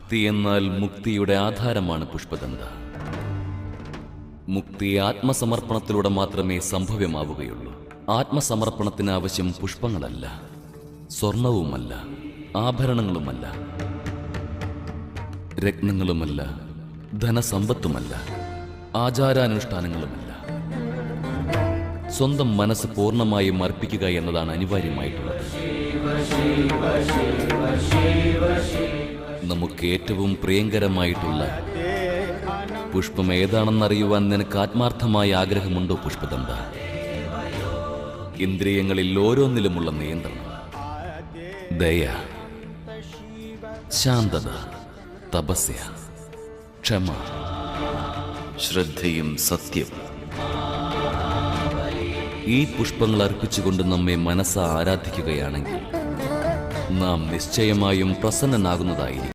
ഭക്തി എന്നാൽ മുക്തിയുടെ ആധാരമാണ് പുഷ്പദന്ത. മുക്തി ആത്മസമർപ്പണത്തിലൂടെ മാത്രമേ സംഭവ്യമാവുകയുള്ളൂ. ആത്മസമർപ്പണത്തിന് ആവശ്യം പുഷ്പങ്ങളല്ല, സ്വർണവുമല്ല, ആഭരണങ്ങളുമല്ല, രത്നങ്ങളുമല്ല, ധനസമ്പത്തുമല്ല, ആചാരാനുഷ്ഠാനങ്ങളുമല്ല. സ്വന്തം മനസ്സ് പൂർണ്ണമായും അർപ്പിക്കുക എന്നതാണ് അനിവാര്യമായിട്ടുള്ളത്. നമുക്ക് ഏറ്റവും പ്രിയങ്കരമായിട്ടുള്ള പുഷ്പം ഏതാണെന്നറിയുവാൻ നിനക്ക് ആത്മാർത്ഥമായ ആഗ്രഹമുണ്ടോ പുഷ്പദന്ത? ഇന്ദ്രിയങ്ങളിൽ ഓരോന്നിലുമുള്ള നിയന്ത്രണം, ദയ, ശാന്തത, തപസ്യ, ക്ഷമ, ശ്രദ്ധയും സത്യവും. ഈ പുഷ്പങ്ങൾ അർപ്പിച്ചുകൊണ്ട് നമ്മെ മനസ്സ് ആരാധിക്കുകയാണെങ്കിൽ നാം നിശ്ചയമായും പ്രസന്നനാകുന്നതായിരിക്കും.